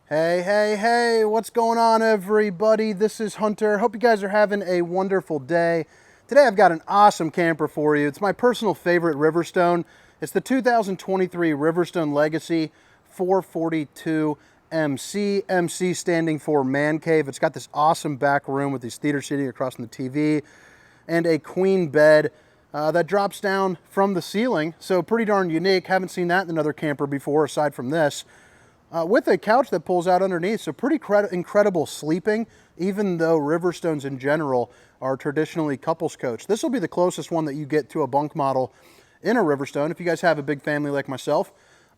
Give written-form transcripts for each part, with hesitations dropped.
Hey, hey, hey, what's going on, everybody? This is Hunter. Hope you guys are having a wonderful day. Today I've got an awesome camper for you. It's my personal favorite Riverstone. It's the 2023 Riverstone Legacy 442 MC. MC standing for Man Cave. It's got this awesome back room with these theater seating across from the TV and a queen bed that drops down from the ceiling. So pretty darn unique. Haven't seen that in another camper before aside from this. With a couch that pulls out underneath, so pretty incredible sleeping, even though Riverstones in general are traditionally couples coach. This will be the closest one that you get to a bunk model in a Riverstone if you guys have a big family like myself.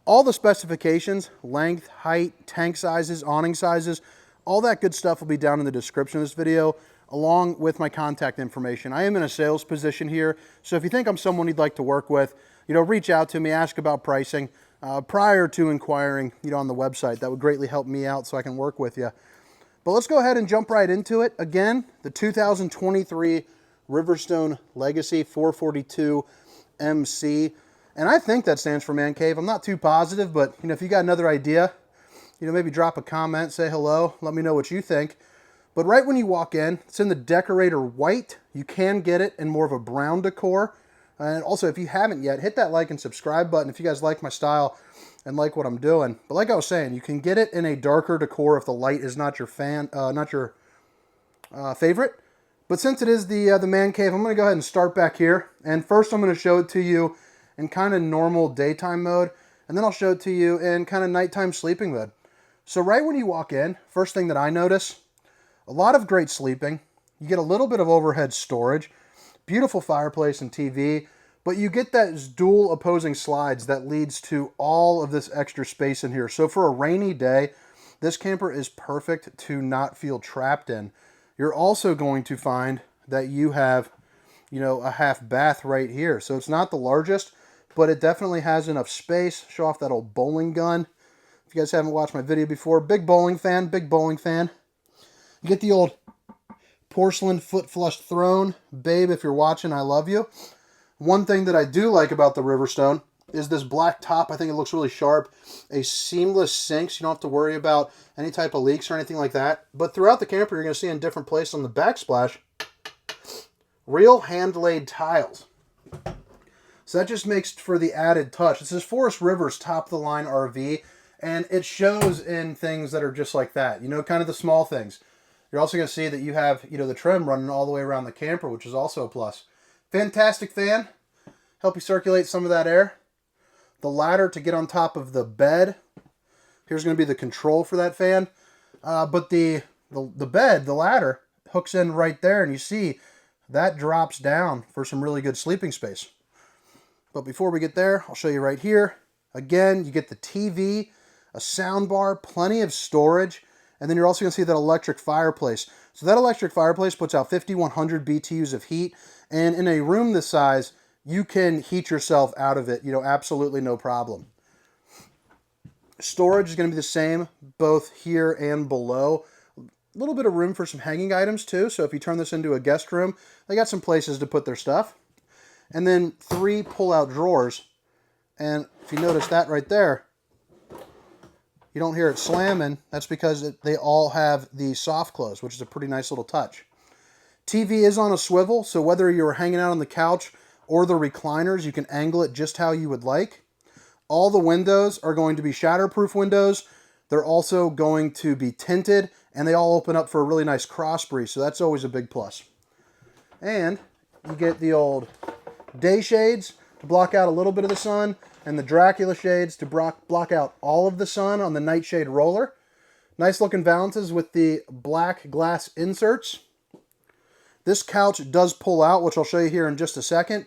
All the specifications, length, height, tank sizes, awning sizes, all that good stuff will be down in the description of this video, along with my contact information. I am in a sales position here, so if you think I'm someone you'd like to work with, reach out to me, ask about pricing. Prior to inquiring, on the website. That would greatly help me out so I can work with you. But let's go ahead and jump right into it. Again, the 2023 Riverstone Legacy 442 MC. And I think that stands for Man Cave. I'm not too positive, but if you got another idea, maybe drop a comment, say hello, let me know what you think. But right when you walk in, it's in the decorator white. You can get it in more of a brown decor. And also, if you haven't yet, hit that like and subscribe button if you guys like my style and like what I'm doing. But like I was saying, you can get it in a darker decor if the light is not your favorite. But since it is the Man Cave, I'm going to go ahead and start back here. And first, I'm going to show it to you in kind of normal daytime mode, and then I'll show it to you in kind of nighttime sleeping mode. So right when you walk in, first thing that I notice, a lot of great sleeping. You get a little bit of overhead storage. Beautiful fireplace and TV, but you get that dual opposing slides that leads to all of this extra space in here. So for a rainy day, this camper is perfect to not feel trapped in. You're also going to find that you have, a half bath right here. So it's not the largest, but it definitely has enough space. Show off that old bowling gun. If you guys haven't watched my video before, big bowling fan. You get the old porcelain foot flush throne. Babe, if you're watching, I love you. One thing that I do like about the Riverstone is this black top. I think it looks really sharp. A seamless sink, so you don't have to worry about any type of leaks or anything like that. But throughout the camper, you're going to see in different places on the backsplash, real hand-laid tiles. So that just makes for the added touch. This is Forest River's top-of-the-line RV, and it shows in things that are just like that. Kind of the small things. You're also going to see that you have, the trim running all the way around the camper, which is also a plus. Fantastic fan. Help you circulate some of that air. The ladder to get on top of the bed. Here's going to be the control for that fan. But the bed, the ladder, hooks in right there, and you see that drops down for some really good sleeping space. But before we get there, I'll show you right here. Again, you get the TV, a sound bar, plenty of storage. And then you're also going to see that electric fireplace. So that electric fireplace puts out 5,100 BTUs of heat. And in a room this size, you can heat yourself out of it, absolutely no problem. Storage is going to be the same, both here and below. A little bit of room for some hanging items too. So if you turn this into a guest room, they got some places to put their stuff. And then 3 pull-out drawers. And if you notice that right there, you don't hear it slamming. That's because they all have the soft close, which is a pretty nice little touch. TV is on a swivel, so whether you're hanging out on the couch or the recliners, you can angle it just how you would like. All the windows are going to be shatterproof windows. They're also going to be tinted, and they all open up for a really nice cross breeze, so that's always a big plus. And you get the old day shades to block out a little bit of the sun, and the Dracula shades to block out all of the sun on the nightshade roller. Nice looking valances with the black glass inserts. This couch does pull out, which I'll show you here in just a second.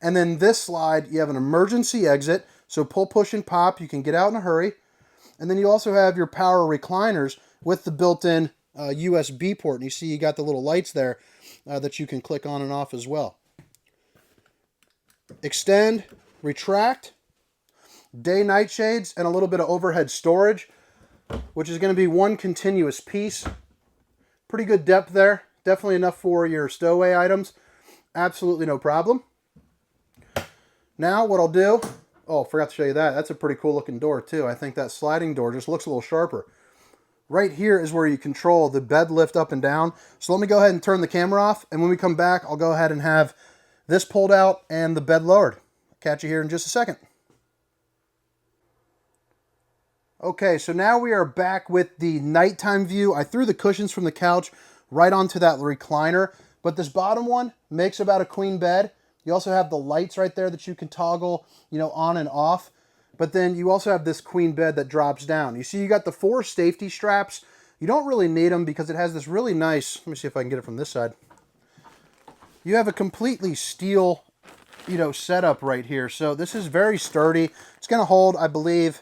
And then this slide, you have an emergency exit. So pull, push, and pop. You can get out in a hurry. And then you also have your power recliners with the built-in USB port. And you see you got the little lights there that you can click on and off as well. Extend, retract, day-night shades, and a little bit of overhead storage, which is going to be one continuous piece. Pretty good depth there. Definitely enough for your stowaway items. Absolutely no problem. Now what I'll do, oh, forgot to show you that. That's a pretty cool looking door too. I think that sliding door just looks a little sharper. right here is where you control the bed lift up and down. So let me go ahead and turn the camera off, and when we come back, I'll go ahead and have this pulled out and the bed lowered. Catch you here in just a second. Okay, so now we are back with the nighttime view. I threw the cushions from the couch right onto that recliner, but this bottom one makes about a queen bed. You also have the lights right there that you can toggle, on and off. But then you also have this queen bed that drops down. You see you got the 4 safety straps. You don't really need them because it has this really nice, let me see if I can get it from this side. You have a completely steel, setup right here. So this is very sturdy. It's going to hold, I believe,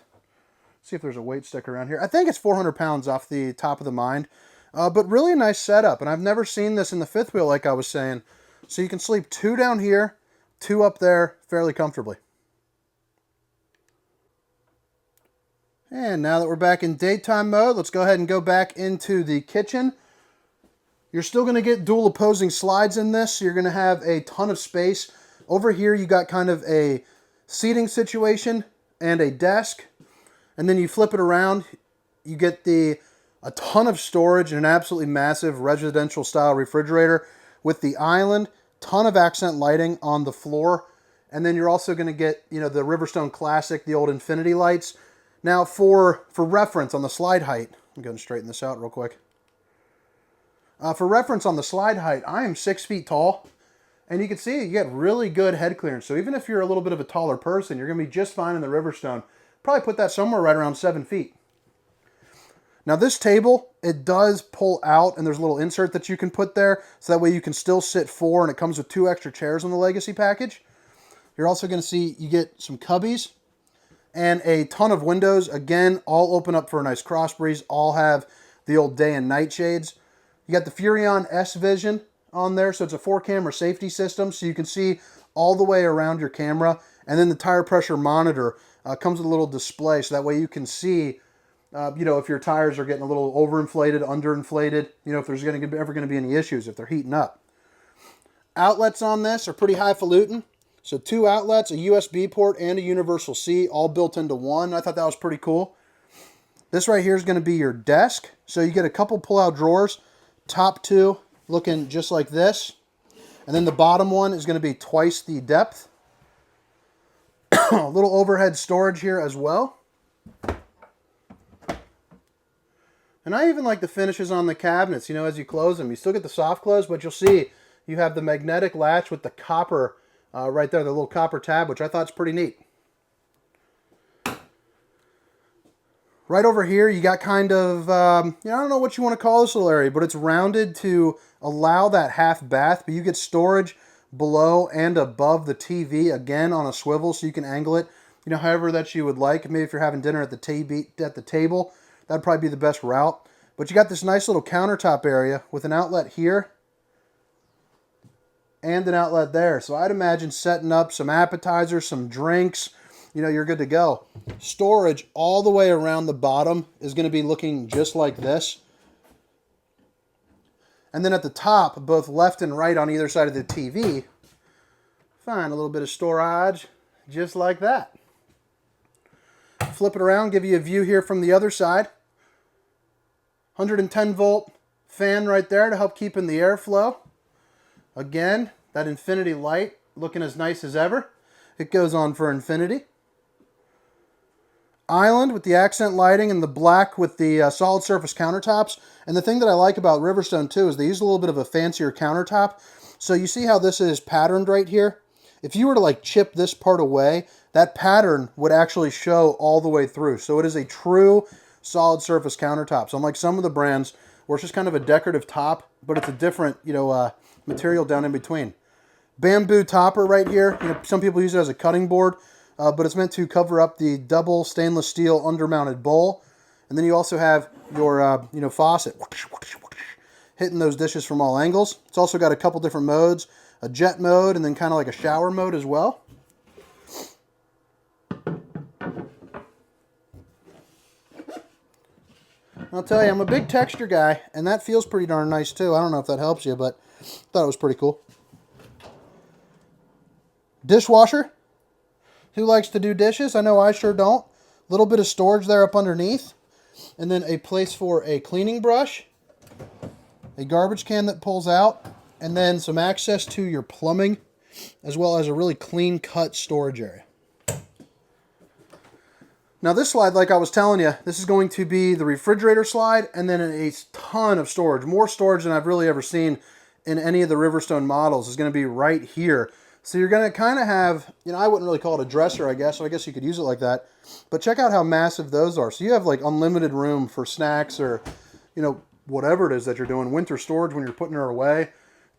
see if there's a weight sticker around here. I think it's 400 pounds off the top of the mind. But really a nice setup. And I've never seen this in the fifth wheel like I was saying. So you can sleep 2 down here, 2 up there fairly comfortably. And now that we're back in daytime mode, let's go ahead and go back into the kitchen. You're still going to get dual opposing slides in this. So you're going to have a ton of space. Over here you got kind of a seating situation and a desk. And then you flip it around, you get a ton of storage and an absolutely massive residential style refrigerator with the island, ton of accent lighting on the floor. And then you're also going to get, the Riverstone Classic, the old infinity lights. Now for reference on the slide height, I'm going to straighten this out real quick. For reference on the slide height, I am 6 feet tall. And you can see you get really good head clearance. So even if you're a little bit of a taller person, you're going to be just fine in the Riverstone. Probably put that somewhere right around 7 feet. Now this table, it does pull out and there's a little insert that you can put there. So that way you can still sit 4 and it comes with 2 extra chairs on the Legacy package. You're also going to see you get some cubbies and a ton of windows. Again, all open up for a nice cross breeze. All have the old day and night shades. You got the Furrion S Vision on there. So it's a 4-camera safety system. So you can see all the way around your camera. And then the tire pressure monitor comes with a little display, so that way you can see, if your tires are getting a little overinflated, underinflated, if there's ever going to be any issues, if they're heating up. Outlets on this are pretty highfalutin. So 2 outlets, a USB port, and a universal C, all built into one. I thought that was pretty cool. This right here is going to be your desk. So you get a couple pull-out drawers, top 2 looking just like this. And then the bottom one is going to be twice the depth. A little overhead storage here as well. And I even like the finishes on the cabinets, as you close them. You still get the soft close, but you'll see you have the magnetic latch with the copper right there, the little copper tab, which I thought is pretty neat. Right over here, you got kind of, I don't know what you want to call this little area, but it's rounded to allow that half bath, but you get storage below and above the TV, again on a swivel, so you can angle it, however that you would like. Maybe if you're having dinner at the table, that'd probably be the best route. But you got this nice little countertop area with an outlet here and an outlet there. So I'd imagine setting up some appetizers, some drinks, you're good to go. Storage all the way around the bottom is going to be looking just like this. And then at the top, both left and right on either side of the TV, find a little bit of storage just like that. Flip it around, give you a view here from the other side. 110 volt fan right there to help keep in the airflow. Again, that infinity light looking as nice as ever. It goes on for infinity. Island with the accent lighting and the black with the solid surface countertops. And the thing that I like about Riverstone too is they use a little bit of a fancier countertop. So you see how this is patterned right here? If you were to chip this part away, that pattern would actually show all the way through. So it is a true solid surface countertop. So unlike some of the brands where it's just kind of a decorative top, but it's a different, material down in between. Bamboo topper right here. Some people use it as a cutting board. But it's meant to cover up the double stainless steel undermounted bowl. And then you also have your, faucet hitting those dishes from all angles. It's also got a couple different modes, a jet mode and then kind of like a shower mode as well. I'll tell you, I'm a big texture guy, and that feels pretty darn nice too. I don't know if that helps you, but I thought it was pretty cool. Dishwasher. Who likes to do dishes? I know I sure don't. A little bit of storage there up underneath. and then a place for a cleaning brush, a garbage can that pulls out, and then some access to your plumbing, as well as a really clean cut storage area. Now this slide, like I was telling you, this is going to be the refrigerator slide, and then a ton of storage. More storage than I've really ever seen in any of the Riverstone models is going to be right here. So you're going to kind of have, you know, I wouldn't really call it a dresser, I guess, so I guess you could use it like that. But check out how massive those are. So you have like unlimited room for snacks or, you know, whatever it is that you're doing. Winter storage when you're putting her away.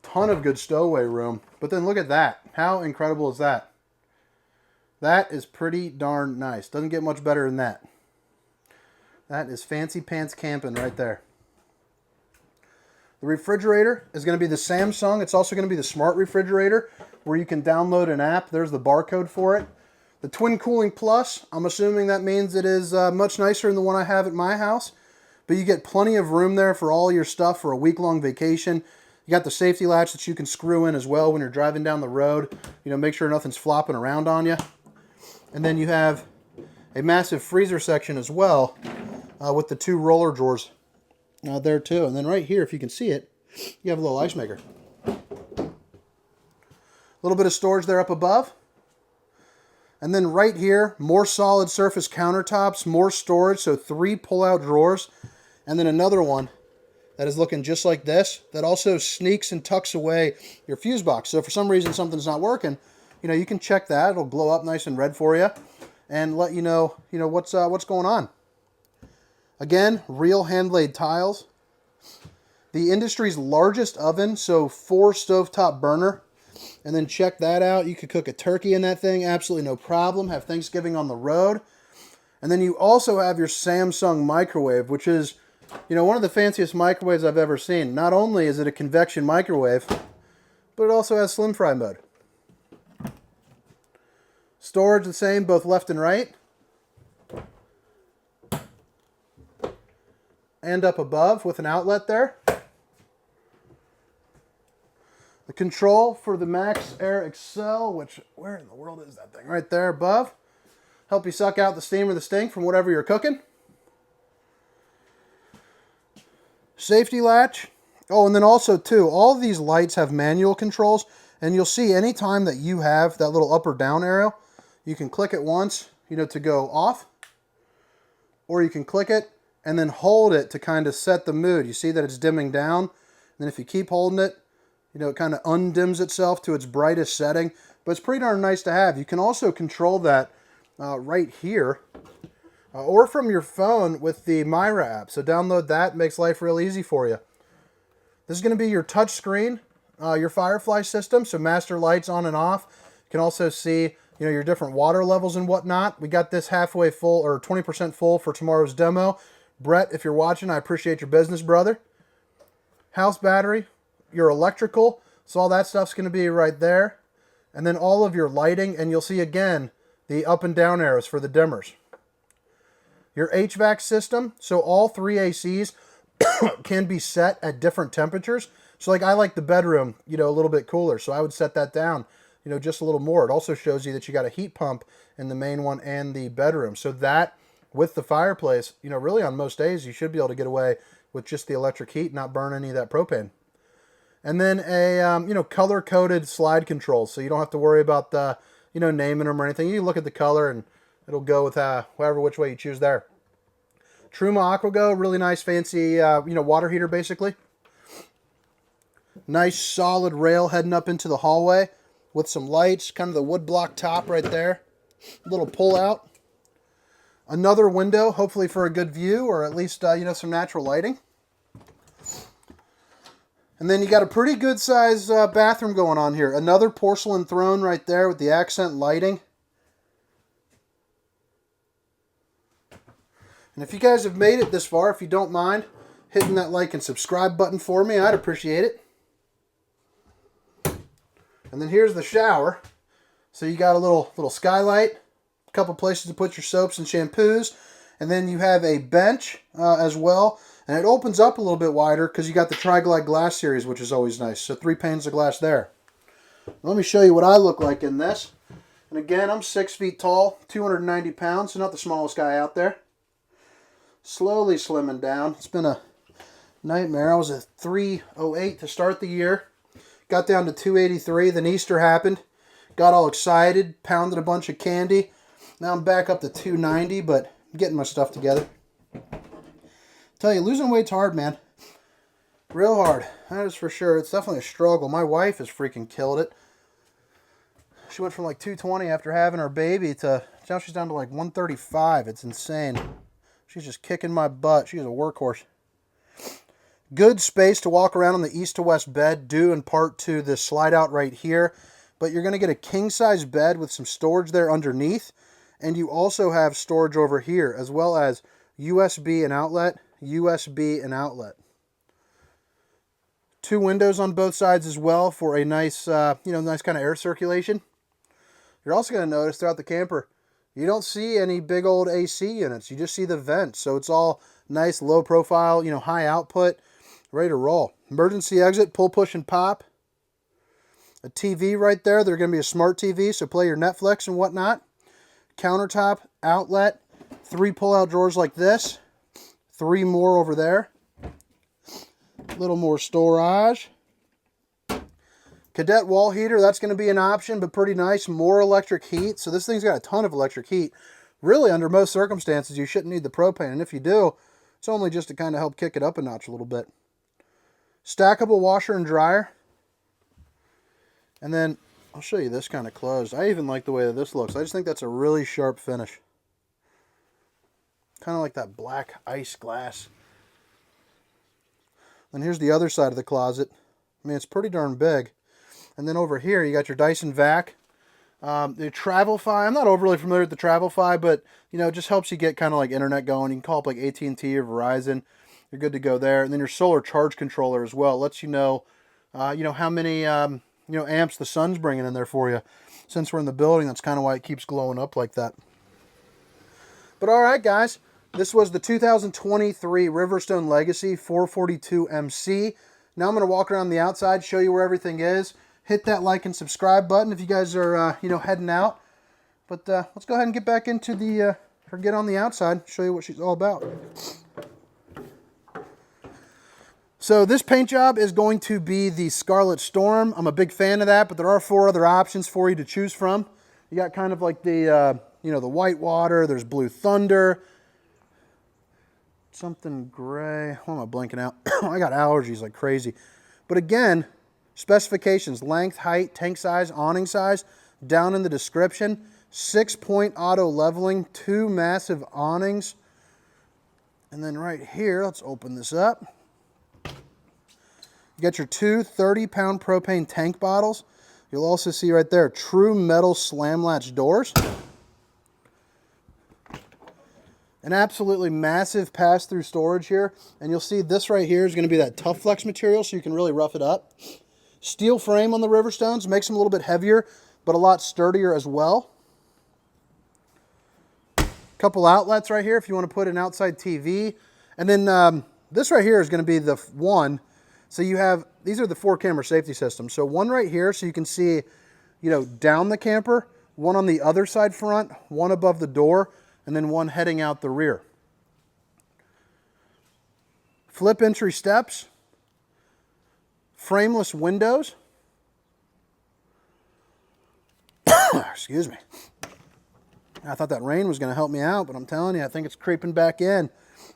Ton of good stowaway room. But then look at that. How incredible is that? That is pretty darn nice. Doesn't get much better than that. That is fancy pants camping right there. The refrigerator is going to be the Samsung. It's also going to be the smart refrigerator where you can download an app. There's the barcode for it. The Twin Cooling Plus, I'm assuming that means it is much nicer than the one I have at my house. But you get plenty of room there for all your stuff for a week-long vacation. You got the safety latch that you can screw in as well when you're driving down the road. You know, make sure nothing's flopping around on you. And then you have a massive freezer section as well with the 2 roller drawers there too. And then right here, if you can see it, you have a little ice maker. A little bit of storage there up above. And then right here, more solid surface countertops, more storage, so 3 pull-out drawers. And then another one that is looking just like this that also sneaks and tucks away your fuse box. So if for some reason something's not working, you know, you can check that. It'll glow up nice and red for you and let you know what's going on. Again, real hand-laid tiles. The industry's largest oven, so 4 stovetop burner. And then check that out. You could cook a turkey in that thing, absolutely no problem. Have Thanksgiving on the road. And then you also have your Samsung microwave, which is, you know, one of the fanciest microwaves I've ever seen. Not only is it a convection microwave, but it also has slim fry mode. Storage the same, both left and right. And up above with an outlet there. The control for the Max Air Excel, which, where in the world is that thing? Right there above. Help you suck out the steam or the stink from whatever you're cooking. Safety latch. Oh, and then also too, all of these lights have manual controls, and you'll see anytime that you have that little up or down arrow, you can click it once, you know, to go off, or you can click it and then hold it to kind of set the mood. You see that it's dimming down, and then if you keep holding it, you know, it kind of undims itself to its brightest setting, but it's pretty darn nice to have. You can also control that right here, or from your phone with the Myra app. So download that, makes life real easy for you. This is going to be your touch screen, your Firefly system, so master lights on and off. You can also see, you know, your different water levels and whatnot. We got this halfway full, or 20% full for tomorrow's demo. Brett, if you're watching, I appreciate your business, brother. House battery, your electrical, so all that stuff's going to be right there. And then all of your lighting, and you'll see again the up and down arrows for the dimmers. Your HVAC system, so all 3 ACs can be set at different temperatures. So like I like the bedroom, you know, a little bit cooler, so I would set that down, you know, just a little more. It also shows you that you got a heat pump in the main one and the bedroom. So that with the fireplace, you know, really on most days you should be able to get away with just the electric heat, not burn any of that propane. And then a, you know, color-coded slide controls, so you don't have to worry about the, you know, naming them or anything. You look at the color and it'll go with however which way you choose there. Truma AquaGo, really nice fancy, you know, water heater basically. Nice solid rail heading up into the hallway with some lights, kind of the wood block top right there. Little pull out. Another window, hopefully for a good view, or at least, you know, some natural lighting. And then you got a pretty good size bathroom going on here. Another porcelain throne right there with the accent lighting. And if you guys have made it this far, if you don't mind hitting that like and subscribe button for me, I'd appreciate it. And then here's the shower. So you got a little skylight, a couple places to put your soaps and shampoos, and then you have a bench as well. And it opens up a little bit wider because you got the Tri-Glide glass series, which is always nice. So 3 panes of glass there. Let me show you what I look like in this. And again, I'm 6 feet tall, 290 pounds, so not the smallest guy out there. slowly slimming down. It's been a nightmare. I was at 308 to start the year. Got down to 283. Then Easter happened. Got all excited. Pounded a bunch of candy. Now I'm back up to 290, but I'm getting my stuff together. Tell you, losing weight's hard, man. Real hard. That is for sure. It's definitely a struggle. My wife has freaking killed it. She went from like 220 after having her baby to now she's down to like 135. It's insane. She's just kicking my butt. She's a workhorse. Good space to walk around on the east to west bed, due in part to this slide out right here. But you're going to get a king size bed with some storage there underneath. And you also have storage over here, as well as USB and outlet, USB and outlet. 2 windows on both sides as well for a nice, nice kind of air circulation. You're also going to notice throughout the camper, you don't see any big old AC units. You just see the vents. So it's all nice, low profile, high output, ready to roll. Emergency exit, pull, push, and pop. A TV right there. They're going to be a smart TV, so play your Netflix and whatnot. Countertop, outlet, 3 pull-out drawers like this. 3 more over there. A little more storage. Cadet wall heater, that's going to be an option, but pretty nice. More electric heat. So this thing's got a ton of electric heat. Really, under most circumstances, you shouldn't need the propane. And if you do, it's only just to kind of help kick it up a notch a little bit. Stackable washer and dryer. And then I'll show you this kind of closed. I even like the way that this looks. I just think that's a really sharp finish. Kind of like that black ice glass. And here's the other side of the closet. I mean, it's pretty darn big. And then over here, you got your Dyson vac. The Travelfi, I'm not overly familiar with the Travelfi, but, it just helps you get kind of like internet going. You can call up like AT&T or Verizon. You're good to go there. And then your solar charge controller as well. It lets you know, how many, amps the sun's bringing in there for you. Since we're in the building, that's kind of why it keeps glowing up like that. But all right, guys. This was the 2023 Riverstone Legacy 442 MC. Now I'm going to walk around the outside, show you where everything is. Hit that like and subscribe button if you guys are, heading out. But let's go ahead and get back into get on the outside, show you what she's all about. So this paint job is going to be the Scarlet Storm. I'm a big fan of that, but there are 4 other options for you to choose from. You got kind of like the, the Whitewater. There's Blue Thunder. Something gray. Why am I blanking out? I got allergies like crazy. But again, specifications, length, height, tank size, awning size, down in the description. 6-point auto leveling, 2 massive awnings. And then right here, let's open this up. You got your 2 30-pound propane tank bottles. You'll also see right there, true metal slam latch doors. An absolutely massive pass-through storage here. And you'll see this right here is going to be that Tough Flex material, so you can really rough it up. Steel frame on the Riverstones makes them a little bit heavier, but a lot sturdier as well. Couple outlets right here if you want to put an outside TV. And then this right here is going to be the one. So you have, these are the 4 camera safety systems. So one right here so you can see, down the camper. One on the other side front, one above the door, and then one heading out the rear. Flip entry steps. Frameless windows. Excuse me. I thought that rain was going to help me out, but I'm telling you, I think it's creeping back in.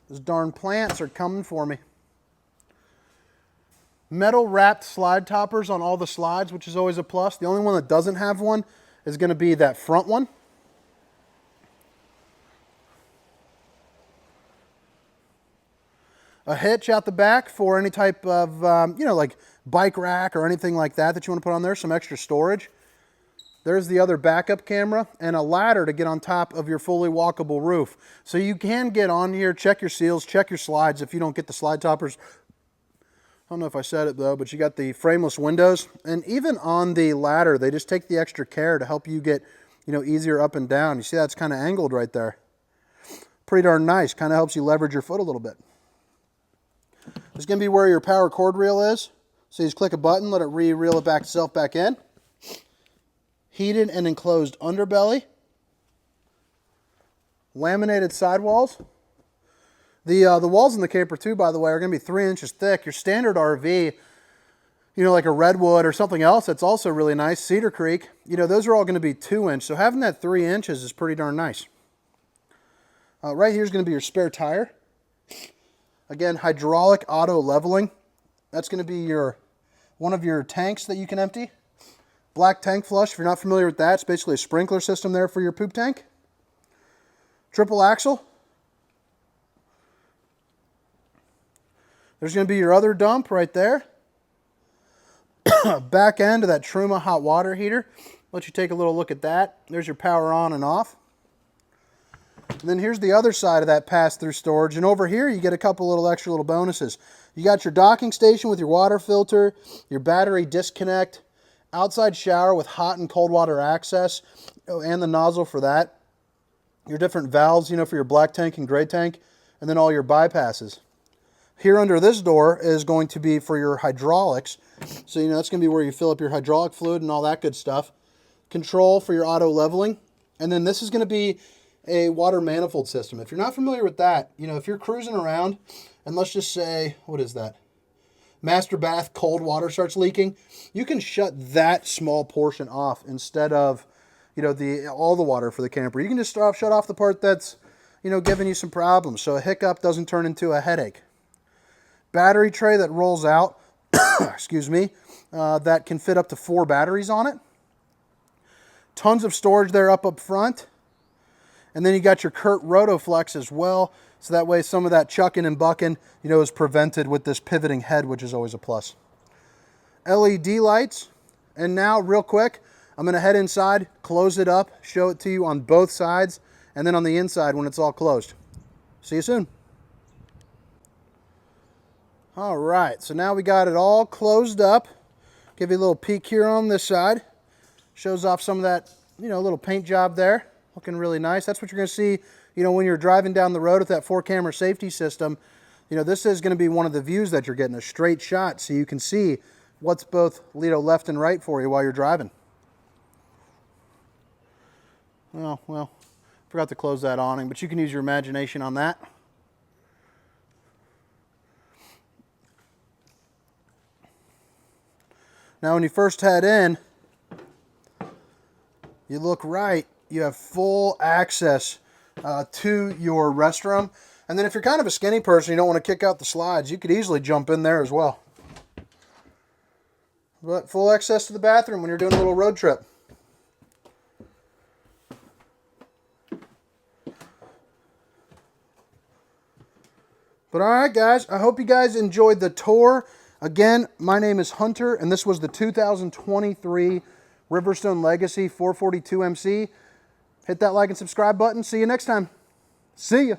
Those darn plants are coming for me. Metal wrapped slide toppers on all the slides, which is always a plus. The only one that doesn't have one is going to be that front one. A hitch out the back for any type of, like bike rack or anything like that that you want to put on there, some extra storage. There's the other backup camera and a ladder to get on top of your fully walkable roof. So you can get on here, check your seals, check your slides if you don't get the slide toppers. I don't know if I said it though, but you got the frameless windows. And even on the ladder, they just take the extra care to help you get, easier up and down. You see that's kind of angled right there. Pretty darn nice. Kind of helps you leverage your foot a little bit. It's going to be where your power cord reel is. So you just click a button, let it reel it itself back in. Heated and enclosed underbelly. Laminated sidewalls. The walls in the camper too, by the way, are going to be 3 inches thick. Your standard RV, you know, like a Redwood or something else that's also really nice, Cedar Creek, you know, those are all going to be 2 inch. So having that 3 inches is pretty darn nice. Right here is going to be your spare tire. Again, hydraulic auto leveling. That's going to be one of your tanks that you can empty. Black tank flush, if you're not familiar with that, it's basically a sprinkler system there for your poop tank. Triple axle. There's going to be your other dump right there. Back end of that Truma hot water heater. Let you take a little look at that. There's your power on and off. And then here's the other side of that pass-through storage. And over here, you get a couple little extra little bonuses. You got your docking station with your water filter, your battery disconnect, outside shower with hot and cold water access, and the nozzle for that. Your different valves, you know, for your black tank and gray tank, and then all your bypasses. Here under this door is going to be for your hydraulics. So, you know, that's going to be where you fill up your hydraulic fluid and all that good stuff. Control for your auto leveling. And then this is going to be a water manifold system. If you're not familiar with that, you know, if you're cruising around and let's just say, what is that? Master bath cold water starts leaking, you can shut that small portion off instead of, you know, all the water for the camper. You can just shut off the part that's, you know, giving you some problems so a hiccup doesn't turn into a headache. Battery tray that rolls out, excuse me, that can fit up to 4 batteries on it. Tons of storage there up front. And then you got your Kurt Rotoflex as well. So that way some of that chucking and bucking, you know, is prevented with this pivoting head, which is always a plus. LED lights. And now, real quick, I'm going to head inside, close it up, show it to you on both sides, and then on the inside when it's all closed. See you soon. All right, so now we got it all closed up. Give you a little peek here on this side. Shows off some of that, you know, little paint job there. Looking really nice. That's what you're going to see, you know, when you're driving down the road with that 4-camera safety system. You know, this is going to be one of the views that you're getting, a straight shot, so you can see what's both, you know, left and right for you while you're driving. Well, forgot to close that awning, but you can use your imagination on that. Now, when you first head in, you look right. You have full access to your restroom. And then if you're kind of a skinny person, you don't want to kick out the slides, you could easily jump in there as well. But full access to the bathroom when you're doing a little road trip. But all right, guys, I hope you guys enjoyed the tour. Again, my name is Hunter, and this was the 2023 Riverstone Legacy 442MC. Hit that like and subscribe button. See you next time. See ya.